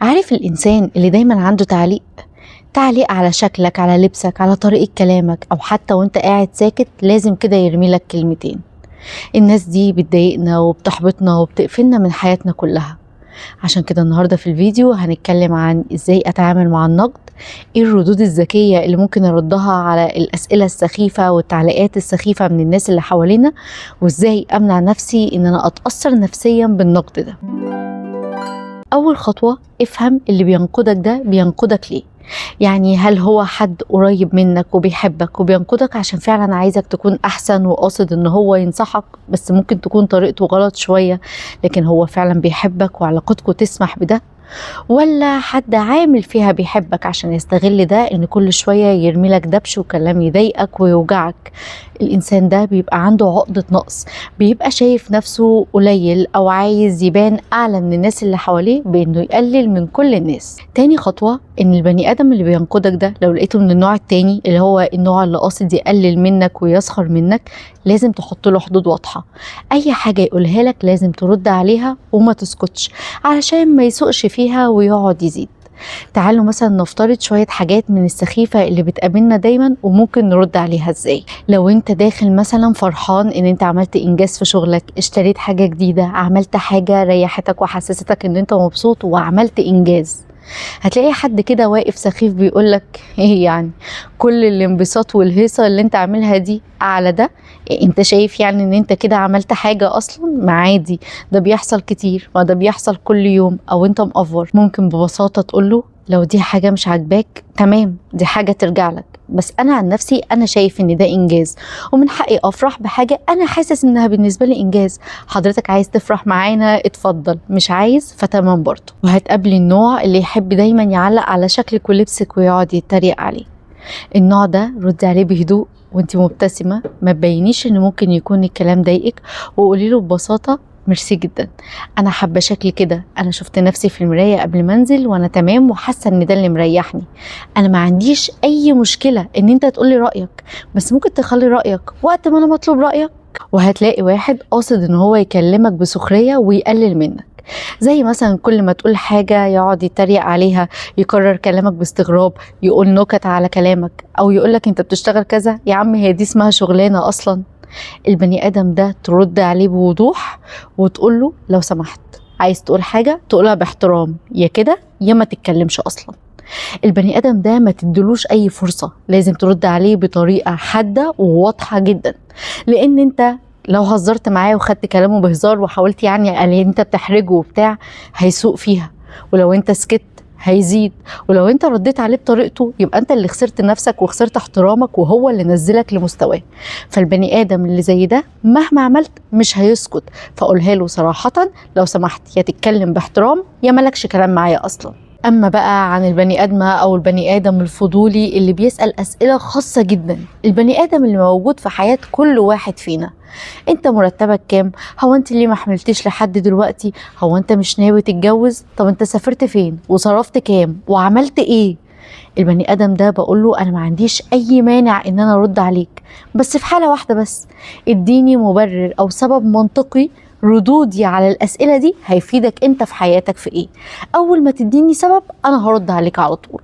عارف الإنسان اللي دايما عنده تعليق على شكلك، على لبسك، على طريقة كلامك، أو حتى وانت قاعد ساكت لازم كده يرمي لك كلمتين. الناس دي بتضايقنا وبتحبطنا وبتقفلنا من حياتنا كلها. عشان كده النهاردة في الفيديو هنتكلم عن ازاي اتعامل مع النقد، ايه الردود الذكية اللي ممكن اردها على الأسئلة السخيفة والتعليقات السخيفة من الناس اللي حوالينا، وازاي امنع نفسي ان انا اتأثر نفسيا بالنقد ده. اول خطوة، افهم اللي بينقدك ده بينقدك ليه. يعني هل هو حد قريب منك وبيحبك وبينقدك عشان فعلا عايزك تكون احسن وقاصد ان هو ينصحك، بس ممكن تكون طريقته غلط شوية، لكن هو فعلا بيحبك وعلاقتكم تسمح بده؟ ولا حد عامل فيها بيحبك عشان يستغل ده ان كل شوية يرمي لك دبش وكلام يضايقك ويوجعك؟ الانسان ده بيبقى عنده عقدة نقص، بيبقى شايف نفسه قليل او عايز يبان اعلى من الناس اللي حواليه بانه يقلل من كل الناس. تاني خطوة، ان البني ادم اللي بينقدك ده لو لقيته من النوع التاني اللي هو النوع اللي قاصد يقلل منك ويسخر منك، لازم تحط له حدود واضحة. اي حاجة يقولها لك لازم ترد عليها وما تسكتش علشان ما يسوقش فيها ويقعد يزيد. تعالوا مثلا نفترض شوية حاجات من السخيفة اللي بتقابلنا دايما وممكن نرد عليها ازاي. لو انت داخل مثلا فرحان ان انت عملت انجاز في شغلك، اشتريت حاجة جديدة، عملت حاجة ريحتك وحسستك ان انت مبسوط وعملت انجاز، هتلاقي حد كده واقف سخيف بيقولك ايه يعني كل الانبساط والهيصة اللي انت عاملها دي على ده؟ انت شايف يعني ان انت كده عملت حاجة اصلا؟ ما عادي، ده بيحصل كتير، ما ده بيحصل كل يوم، او انت مقفر. ممكن ببساطة تقوله لو دي حاجة مش عاجباك تمام، دي حاجة ترجع لك، بس انا عن نفسي انا شايف ان ده انجاز ومن حقي افرح بحاجة انا حاسس انها بالنسبة لي انجاز. حضرتك عايز تفرح معانا اتفضل، مش عايز فتمام برضه. وهتقابلي النوع اللي يحب دايما يعلق على شكلك ولبسك ويقعد يتريق عليه. النوع ده ردي عليه بهدوء وانتي مبتسمة، ما تبينيش ان ممكن يكون الكلام ضايقك، وقولي له ببساطة ميرسي جدا، انا حابه شكلي كده، انا شفت نفسي في المرايه قبل ما انزل وانا تمام وحاسه ان ده اللي مريحني. انا ما عنديش اي مشكله ان انت تقولي رايك، بس ممكن تخلي رايك وقت ما انا مطلوب رايك. وهتلاقي واحد قاصد ان هو يكلمك بسخريه ويقلل منك، زي مثلا كل ما تقول حاجة يقعد يتريق عليها، يكرر كلامك باستغراب، يقول نكت على كلامك، او يقولك انت بتشتغل كذا. يا عم هي دي اسمها شغلانة اصلا؟ البني ادم ده ترد عليه بوضوح وتقول له لو سمحت، عايز تقول حاجة تقولها باحترام، يا كده يا ما تتكلمش اصلا. البني ادم ده ما تدلوش اي فرصة، لازم ترد عليه بطريقة حادة وواضحة جدا، لان انت لو هزرت معاه وخدت كلامه بهزار وحاولت يعني قال انت بتحرجه وبتاع، هيسوق فيها. ولو انت سكت هيزيد، ولو انت رديت عليه بطريقته يبقى انت اللي خسرت نفسك وخسرت احترامك وهو اللي نزلك لمستواه. فالبني ادم اللي زي ده مهما عملت مش هيسكت، فقولها له صراحة لو سمحت، يا تتكلم باحترام يا مالكش كلام معايا اصلا. اما بقى عن البني ادمه او البني ادم الفضولي اللي بيسأل اسئلة خاصة جدا، البني ادم اللي موجود في حياة كل واحد فينا، انت مرتبك كام؟ هو انت ليه ما حملتيش لحد دلوقتي؟ هو انت مش ناوي تتجوز؟ طب انت سافرت فين وصرفت كام وعملت ايه؟ البني ادم ده بقول له انا ما عنديش اي مانع ان انا ارد عليك، بس في حالة واحدة بس، اديني مبرر او سبب منطقي. ردودي على الاسئلة دي هيفيدك انت في حياتك في ايه؟ اول ما تديني سبب انا هرد عليك على طول.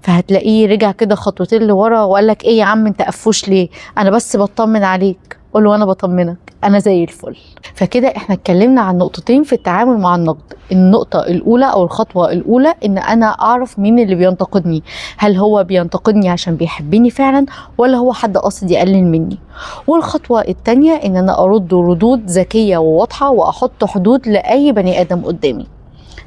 فهتلاقيه رجع كده خطوتين لورا وقال لك ايه يا عم انت قفوش ليه؟ انا بس بطمن عليك. قول له انا بطمنك، انا زي الفل. فكده احنا اتكلمنا عن نقطتين في التعامل مع النقد. النقطة الاولى او الخطوة الاولى ان انا اعرف مين اللي بينتقدني، هل هو بينتقدني عشان بيحبني فعلا ولا هو حد قاصد يقلل مني. والخطوة التانية ان انا ارد ردود ذكية وواضحة واحط حدود لاي بني ادم قدامي.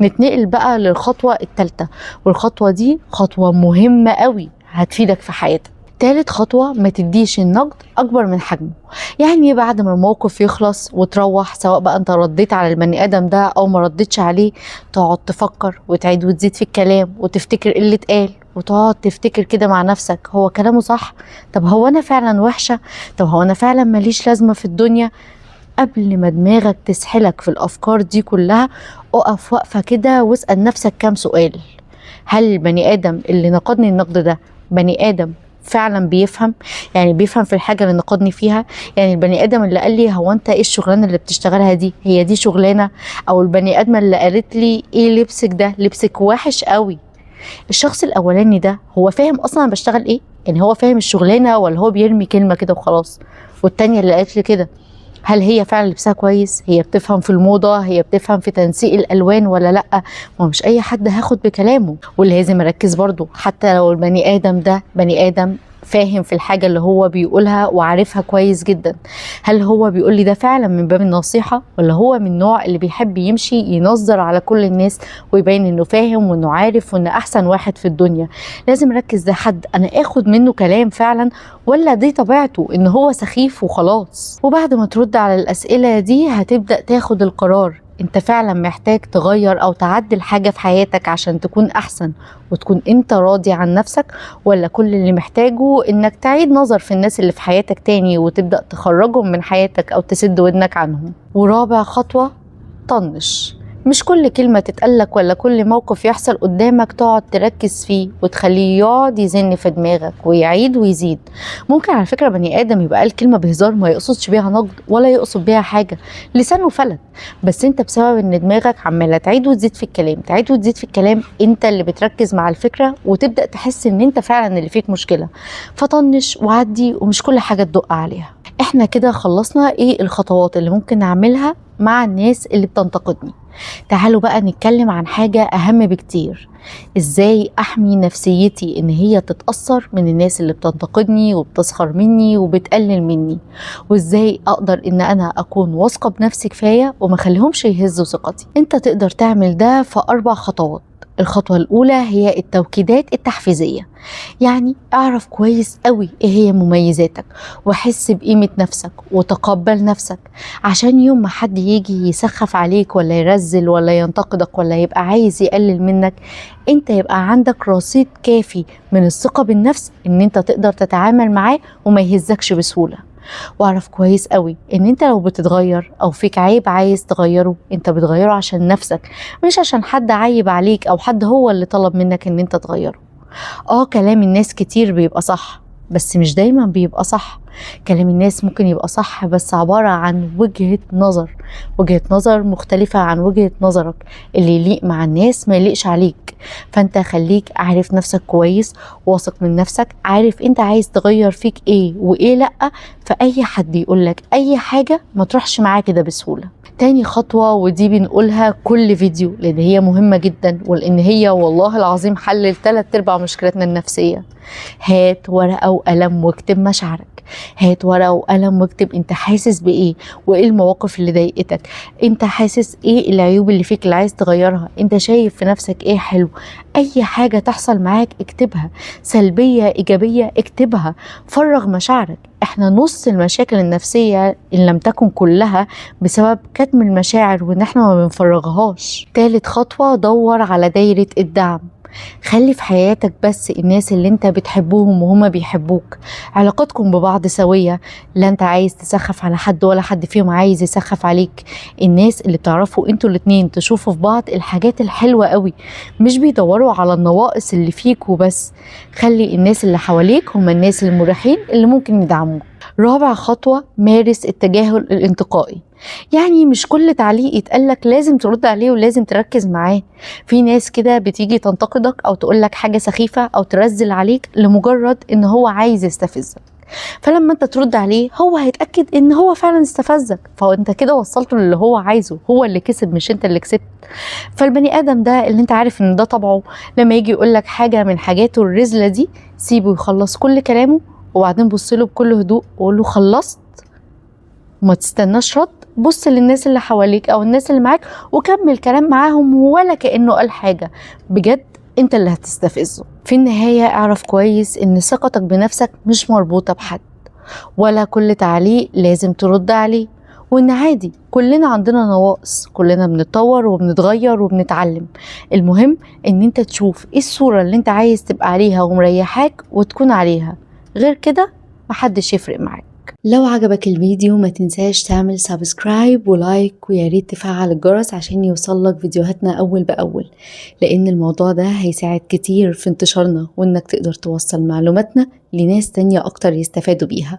نتنقل بقى للخطوة الثالثة، والخطوة دي خطوة مهمة قوي هتفيدك في حياتك. تالت خطوة، ما تديش النقد أكبر من حجمه. يعني بعد ما الموقف يخلص وتروح، سواء بقى أنت رديت على البني آدم ده أو ما رديتش عليه، تقعد تفكر وتعيد وتزيد في الكلام وتفتكر اللي اتقال، وتقعد تفتكر كده مع نفسك هو كلامه صح؟ طب هو أنا فعلا وحشة؟ طب هو أنا فعلا ماليش لازمة في الدنيا؟ قبل ما دماغك تسحلك في الأفكار دي كلها، اقف وقفة كده واسأل نفسك كام سؤال. هل البني آدم اللي نقدني النقد ده بني آدم فعلا بيفهم، يعني بيفهم في الحاجة اللي نقدني فيها. يعني البني ادم اللي قال لي هو انت ايه الشغلانة اللي بتشتغلها دي، هي دي شغلانة؟ او البني ادم اللي قالت لي ايه لبسك ده، لبسك وحش قوي، الشخص الاولاني ده هو فاهم اصلا انا بشتغل ايه؟ يعني هو فاهم الشغلانة ولا هو بيرمي كلمة كده وخلاص؟ والتانية اللي قالت لي كده، هل هي فعلا لبسها كويس؟ هي بتفهم في الموضة؟ هي بتفهم في تنسيق الألوان ولا لأ؟ ما مش أي حد هاخد بكلامه. ولازم أركز برضو حتى لو البني آدم ده بني آدم فاهم في الحاجة اللي هو بيقولها وعارفها كويس جدا، هل هو بيقول لي ده فعلا من باب النصيحة، ولا هو من النوع اللي بيحب يمشي ينظر على كل الناس ويبين انه فاهم وانه عارف وانه احسن واحد في الدنيا؟ لازم اركز ده حد انا اخد منه كلام فعلا، ولا دي طبيعته ان هو سخيف وخلاص. وبعد ما ترد على الاسئلة دي هتبدأ تاخد القرار، انت فعلا محتاج تغير او تعدل حاجة في حياتك عشان تكون احسن وتكون انت راضي عن نفسك، ولا كل اللي محتاجه انك تعيد نظر في الناس اللي في حياتك تاني وتبدأ تخرجهم من حياتك او تسد ودنك عنهم. ورابع خطوة، طنش. مش كل كلمة تتقالك ولا كل موقف يحصل قدامك تقعد تركز فيه وتخليه يقعد يزن في دماغك ويعيد ويزيد. ممكن على فكرة بني آدم يبقى قال كلمة بهزار ما يقصدش بيها نقد ولا يقصد بيها حاجة، لسانه فلت، بس انت بسبب ان دماغك عمالة تعيد وتزيد في الكلام، تعيد وتزيد في الكلام، انت اللي بتركز مع الفكرة وتبدأ تحس ان انت فعلا اللي فيك مشكلة. فطنش وعدي، ومش كل حاجة تدق عليها. احنا كده خلصنا ايه الخطوات اللي ممكن نعملها مع الناس اللي بتنتقدني. تعالوا بقى نتكلم عن حاجة أهم بكتير، إزاي أحمي نفسيتي إن هي تتأثر من الناس اللي بتنتقدني وبتسخر مني وبتقلل مني، وإزاي أقدر إن أنا أكون واثقة بنفسي كفاية وما خليهمش يهزوا ثقتي. أنت تقدر تعمل ده في 4 خطوات. الخطوة الأولى هي التوكيدات التحفيزية، يعني اعرف كويس قوي ايه هي مميزاتك وحس بقيمة نفسك وتقبل نفسك، عشان يوم ما حد يجي يسخف عليك ولا يرزل ولا ينتقدك ولا يبقى عايز يقلل منك، انت يبقى عندك رصيد كافي من الثقة بالنفس ان انت تقدر تتعامل معاه وما يهزكش بسهولة. واعرف كويس قوي ان انت لو بتتغير او فيك عيب عايز تغيره، انت بتغيره عشان نفسك، مش عشان حد عيب عليك او حد هو اللي طلب منك ان انت تغيره. كلام الناس كتير بيبقى صح، بس مش دايما بيبقى صح. كلام الناس ممكن يبقى صح بس عبارة عن وجهة نظر مختلفة عن وجهة نظرك، اللي يليق مع الناس ما يليقش عليك. فانت خليك عارف نفسك كويس، واثق من نفسك، عارف انت عايز تغير فيك ايه وايه لأ، فأي حد يقولك اي حاجة ما تروحش معاه كده بسهولة. تاني خطوة، ودي بنقولها كل فيديو لان هي مهمة جدا، ولان هي والله العظيم حل 3/4 مشكلتنا النفسية. هات ورقة وقلم واكتب مشاعرك، هات ورقة وقلم واكتب انت حاسس بايه وايه المواقف اللي ضايقتك، انت حاسس ايه العيوب اللي فيك اللي عايز تغيرها، انت شايف في نفسك ايه حلو. اي حاجة تحصل معاك اكتبها، سلبية ايجابية اكتبها، فرغ مشاعرك. احنا نص المشاكل النفسية ان لم تكن كلها بسبب كتم المشاعر وان احنا ما بنفرغهاش. تالت خطوة، دور على دايرة الدعم. خلي في حياتك بس الناس اللي انت بتحبوهم وهما بيحبوك، علاقتكم ببعض سوية، لا انت عايز تسخف على حد ولا حد فيهم عايز يسخف عليك. الناس اللي بتعرفوا انتوا الاتنين تشوفوا في بعض الحاجات الحلوة قوي، مش بيدوروا على النواقص اللي فيك وبس. خلي الناس اللي حواليك هما الناس المريحين اللي ممكن يدعموك. رابع خطوة، مارس التجاهل الانتقائي. يعني مش كل تعليق يتقالك لازم ترد عليه ولازم تركز معاه. في ناس كده بتيجي تنتقدك او تقولك حاجة سخيفة او ترزل عليك لمجرد ان هو عايز يستفزك، فلما انت ترد عليه هو هيتأكد ان هو فعلا استفزك، فانت كده وصلته للي هو عايزه، هو اللي كسب مش انت اللي كسبت. فالبني ادم ده اللي انت عارف ان ده طبعه، لما يجي يقولك حاجة من حاجاته الرزلة دي، سيبه يخلص كل كلامه وبعدين بصله بكل هدوء وقوله خلصت، وما تستناش رد. بص للناس اللي حواليك او الناس اللي معاك وكمل كلام معاهم ولا كأنه قال حاجة، بجد انت اللي هتستفزه. في النهاية اعرف كويس ان ثقتك بنفسك مش مربوطة بحد، ولا كل تعليق لازم ترد عليه، وان عادي كلنا عندنا نواقص، كلنا بنتطور وبنتغير وبنتعلم. المهم ان انت تشوف ايه الصورة اللي انت عايز تبقى عليها ومريحاك وتكون عليها، غير كده محدش يفرق معاك. لو عجبك الفيديو ما تنساش تعمل سبسكرايب ولايك، وياريت تفعل الجرس عشان يوصلك فيديوهاتنا أول بأول، لأن الموضوع ده هيساعد كتير في انتشارنا وإنك تقدر توصل معلوماتنا لناس تانية أكتر يستفادوا بيها.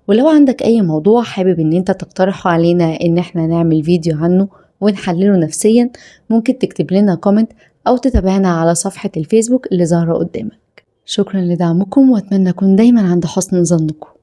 ولو عندك أي موضوع حابب إن انت تقترحه علينا إن احنا نعمل فيديو عنه ونحلله نفسيا، ممكن تكتب لنا كومنت أو تتابعنا على صفحة الفيسبوك اللي ظاهرة قدامك. شكرا لدعمكم، وأتمنى أكون دايما عند حسن ظنكم.